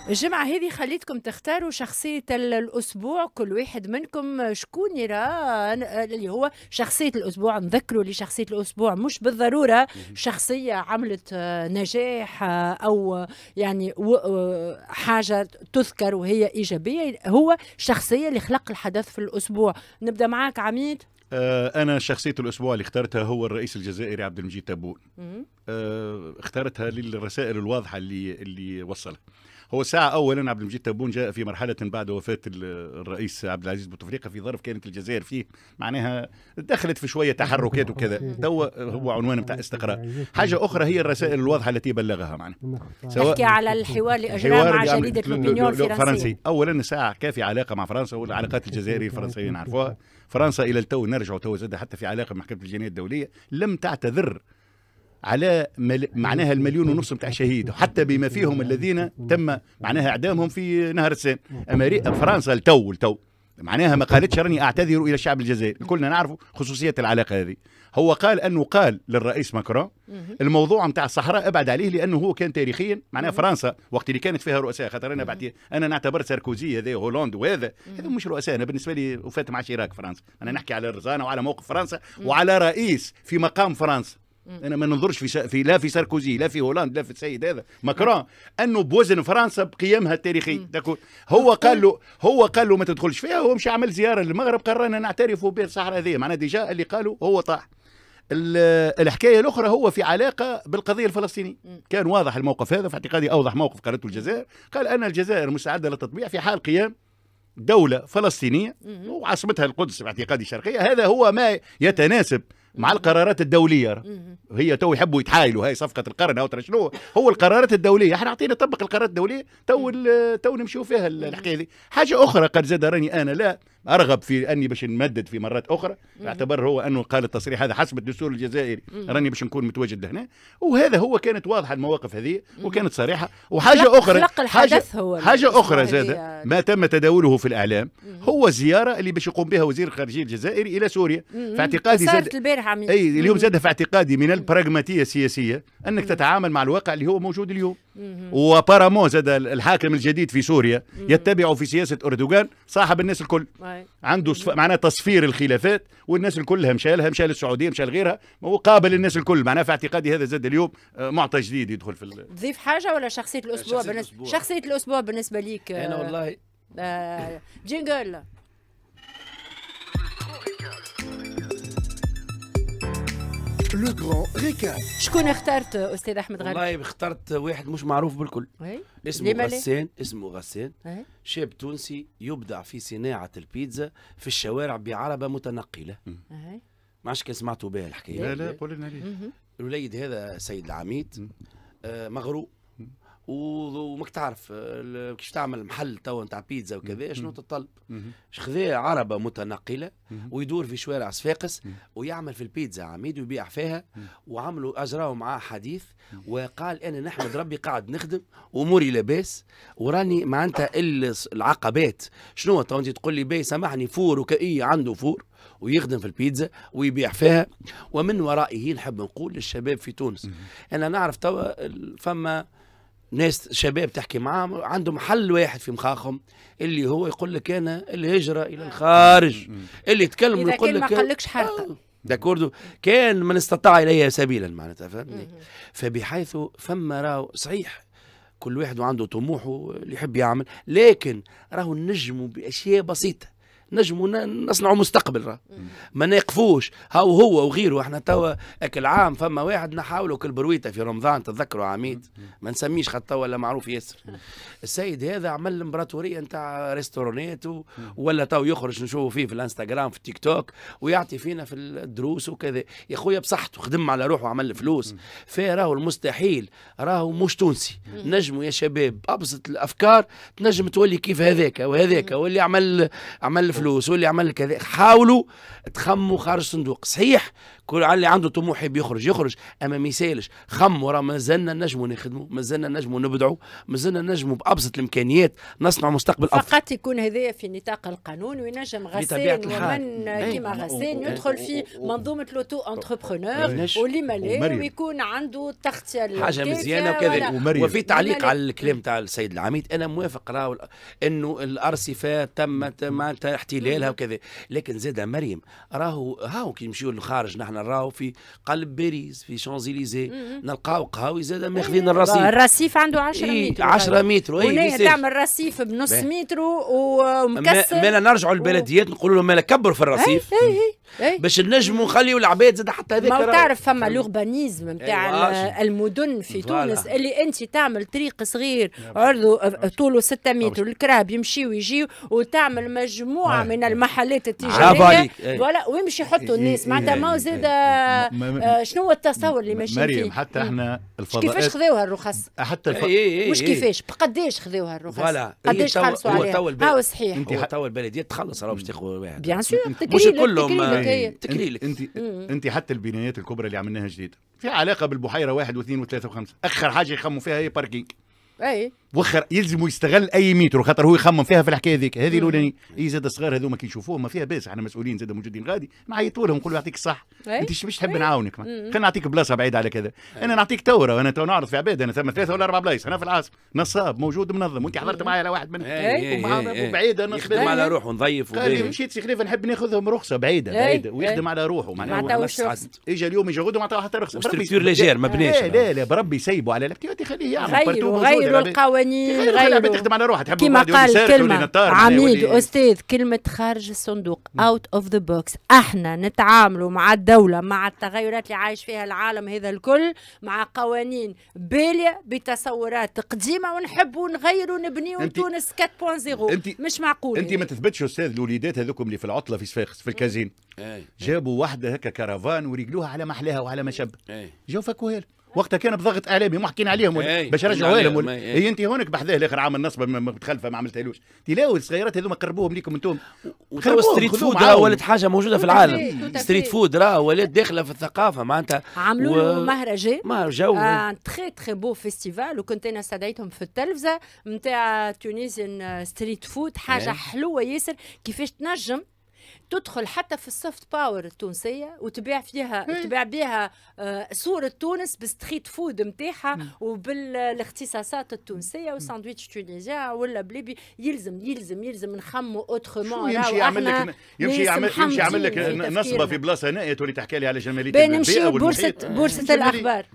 الجمعة هذه خليتكم تختاروا شخصية الأسبوع، كل واحد منكم شكون يرى اللي هو شخصية الأسبوع. نذكروا لشخصية الأسبوع مش بالضرورة شخصية عملت نجاح أو يعني حاجة تذكر وهي إيجابية، هو شخصية اللي خلق الحدث في الأسبوع. نبدأ معك عميد. أنا شخصية الأسبوع اللي اخترتها هو الرئيس الجزائري عبد المجيد تبون. اخترتها للرسائل الواضحة اللي وصلها. هو ساعة أولا عبد المجيد تبون جاء في مرحلة بعد وفاة الرئيس عبد العزيز بوتفليقة في ظرف كانت الجزائر فيه معناها دخلت في شوية تحركات وكذا، هو عنوان بتاع استقراء. حاجة أخرى هي الرسائل الواضحة التي بلغها معنا. تحكي على الحوار اللي أجراه مع جريدة الأوبينيون الفرنسية. أولا ساعة كافي علاقة مع فرنسا، والعلاقات الجزائرية الفرنسية نعرفوها. فرنسا إلى التو نرجع تو زاد حتى في علاقة بمحكمة الجناية الدولية لم تعتذر على معناها 1.5 مليون نتاع شهيد، حتى بما فيهم الذين تم معناها اعدامهم في نهر السين. فرنسا التو معناها ما قالتش راني اعتذر الى الشعب الجزائري. كلنا نعرفوا خصوصيه العلاقه هذه. هو قال للرئيس ماكرون الموضوع نتاع الصحراء ابعد عليه، لانه هو كان تاريخيا معناها فرنسا وقت اللي كانت فيها رؤساء، خاطر انا نعتبر ساركوزي هذا هولاند وهذا مش رؤساء. انا بالنسبه لي وفات مع شيراك فرنسا، انا نحكي على الرزانه وعلى موقف فرنسا وعلى رئيس في مقام فرنسا. انا ما ننظرش في لا في ساركوزي لا في هولاند لا في السيد هذا ماكرون، انه بوزن فرنسا بقيمها التاريخي. هو قال له ما تدخلش فيها. هو مش عمل زياره للمغرب، قررنا نعترف بالصحراء هذه. معناها ديجا اللي قالوا هو طاح. الحكايه الاخرى هو في علاقه بالقضيه الفلسطينيه. كان واضح الموقف هذا، في اعتقادي اوضح موقف قالته الجزائر. قال ان الجزائر مستعده للتطبيع في حال قيام دولة فلسطينية وعاصمتها القدس باعتقادي الشرقية. هذا هو ما يتناسب مع القرارات الدولية. هي تو يحبوا يتحايلوا هاي صفقة القرن أو ترى شنو هو القرارات الدولية. احنا عطينا نطبق القرارات الدولية تو نمشيو فيها الحكاية دي. حاجة أخرى قد زاد راني أنا لا أرغب في أني باش نمدد في مرات أخرى، اعتبر هو أنه قال التصريح هذا حسب الدستور الجزائري راني باش نكون متواجد هنا. وهذا هو كانت واضحة المواقف هذه وكانت صريحة. وحاجة أخرى حاجة أخرى زاد ما تم تداوله في الإعلام هو الزيارة اللي باش يقوم بها وزير الخارجية الجزائري إلى سوريا. في اعتقادي اليوم زاد في اعتقادي من البراغماتية السياسية أنك تتعامل مع الواقع اللي هو موجود اليوم. وبارامون زاد الحاكم الجديد في سوريا يتبع في سياسة أردوغان صاحب الناس الكل، عنده معناه تصفير الخلافات، والناس الكلها مشى السعودية مشى لغيرها، هو قابل الناس الكل. معناه في اعتقادي هذا زاد اليوم معطى جديد يدخل في تضيف حاجة ولا شخصية الأسبوع؟ شخصية الأسبوع بالنسبة ليك أنا والله جينجل. لو غران ريكاب. شكون اخترت استاذ احمد غالب؟ والله اخترت واحد مش معروف بالكل. اسمه غسان شاب تونسي يبدع في صناعة البيتزا في الشوارع بعربة متنقلة. ما عادش كان سمعتوا بها الحكاية. لا قول لنا ليه. الوليد هذا سيد العميد مغروق، وماك تعرف كيف تعمل محل توا نتاع بيتزا وكذا شنو تطلب. خذا عربة متنقلة ويدور في شوارع صفاقس ويعمل في البيتزا عميد ويبيع فيها. وعملوا أجراوا معاه حديث وقال أنا نحمد ربي قاعد نخدم وأموري لاباس وراني معناتها العقبات شنو تو أنت تقول لي باي سامحني فور وكأي عنده فور ويخدم في البيتزا ويبيع فيها. ومن ورائه نحب نقول للشباب في تونس أنا نعرف توا فما ناس شباب تحكي معاهم عندهم حل واحد في مخاخهم اللي هو يقول لك انا الهجره الى الخارج. اللي يتكلم يقول لك ما قالكش حرقه داكوردو كان من استطاع اليه سبيلا معناتها فهمني. فبحيث فما راهو صحيح كل واحد عنده طموحه اللي يحب يعمل، لكن راهو نجموا باشياء بسيطه نجموا نصنعوا مستقبل. راه ما نقفوش هو وغيره. احنا توا اكل عام فما واحد نحاولوا كل برويته في رمضان تتذكروا عميد ما نسميش خاطر توا ولا معروف ياسر. السيد هذا عمل امبراطوريه نتاع ريستورانات ولا تو يخرج نشوفوا فيه في الانستغرام في التيك توك ويعطي فينا في الدروس وكذا. يا خويا بصحته خدم على روحه وعمل فلوس. فراهو المستحيل راهو مش تونسي. نجموا يا شباب ابسط الافكار تنجم تولي كيف هذاك وهذاك واللي عمل فلوس فلوس واللي عمل كذا. حاولوا تخموا خارج الصندوق. صحيح كل اللي عنده طموح يبي يخرج، اما ما يسالش. خموا راه مازلنا نجموا نخدموا، مازلنا نجموا نبدعوا، مازلنا نجموا بابسط الامكانيات نصنع مستقبل افضل. فقط يكون هذايا في نطاق القانون، وينجم غسان ومن كيما غسان يدخل في منظومه لوتو انتربرونور ولما لا، ويكون عنده تغطيه حاجه مزيانه وكذا. وفي تعليق على الكلام تاع السيد العميد، انا موافق راهو انه الارصفه تم معناتها احتلالها وكذا، لكن زاد مريم راهو كي نمشيو للخارج نحن راهو في قلب باريس في شانزليزيه نلقاو قهاوي زاد ماخذين الرصيف عنده 10 متر 10 متر. هنا تعمل رصيف بنص متر ومكسر. مالا نرجعوا للبلديات نقولوا لهم مالا كبروا في الرصيف باش نجموا نخليوا العباد زاد حتى هذاك. ما تعرف فما لوربانيزم نتاع المدن في تونس اللي انت تعمل طريق صغير عرضه طوله 6 متر الكراب يمشي ويجي، وتعمل مجموعه من المحلات التجاريه ولا ويمشي يحطوا الناس معناتها ما زاد. شنو التصور اللي ماشي مريم؟ حتى احنا الفضاءات كيفاش خذوها الرخص؟ حتى مش كيفاش بقداش خذوها الرخص؟ قداش خلصوا عليها؟ هاو صحيح. انت تو البلديه تخلص راهو باش تاخذ واحد بيان سور مش كلهم تكليلك. انت حتى البنايات الكبرى اللي عملناها جديد في علاقه بالبحيره 1 و2 و3 و5، اخر حاجه يخموا فيها هي باركينج. اي وخر يلزموا يستغل اي متر خاطر هو يخمم فيها في الحكايه ذيك. هذه الاولانيه. اي زاد الصغار هذوما كي يشوفوهم ما فيها باس، احنا مسؤولين زاد موجودين غادي نعيطوا لهم نقولوا يعطيك الصح. انت مش تحب نعاونك؟ خلينا نعطيك بلاصه بعيده على كذا. انا نعطيك توره، وانا تو نعرض في عباد، انا ثم 3 ولا 4 بلايص انا في العاصمه نصاب موجود منظم، وانت حضرت معايا على واحد منهم وبعيده نخدم على روحه ونضيف مشيت سي خليفه نحب ناخذهم رخصه بعيده ويخدم على روحه معناها. اجى اليوم يجي غدوه ما عطاو حتى رخصه. ستركتور ليجير ما بناش. لا بربي يسيبوا على الابتيات يخليه يعمل. غيروا القوانين، غيروا تخدم على روحها. تحب كما قال كلمة عميد أستاذ، كلمة خارج الصندوق out of the box. احنا نتعاملوا مع الدولة مع التغيرات اللي عايش فيها العالم هذا الكل مع قوانين بالية بتصورات قديمة، ونحبوا نغيروا نبنيوا تونس 4.0. مش معقول. انت ما تثبتش أستاذ الوليدات هذوكم اللي في العطلة في صفاقس في الكازين جابوا واحدة هكا كرفان وريقلوها على محلاها وعلى ما شابه، جاو فكوها وقتها كان بضغط اعلامي ما حكينا عليهم باش يرجعوا لهم. هي انت هونك بحذاه الاخر عامل نصبه متخلفه ما عملتهالوش. تلاقوا الصغيرات هذوما قربوهم ليكم انتم. ستريت فود راه ولات حاجه موجوده في العالم. ستريت فود راه ولات داخله في الثقافه معناتها. عملوا له مهرجان تري تري بو فيستيفال، وكنت انا استدعيتهم في التلفزه نتاع تونيزيان ستريت فود. حاجه حلوه ياسر كيفاش تنجم تدخل حتى في السوفت باور التونسيه وتبيع بها صوره تونس بالستريت فود نتاعها وبالاختصاصات التونسيه وساندويتش تونيزيان ولا بليبي. يلزم نخموا اوترومون. يمشي يعمل لك نصبه في بلاصه نائيه تولي تحكي لي على جماليه نمشي بورصه الاخبار.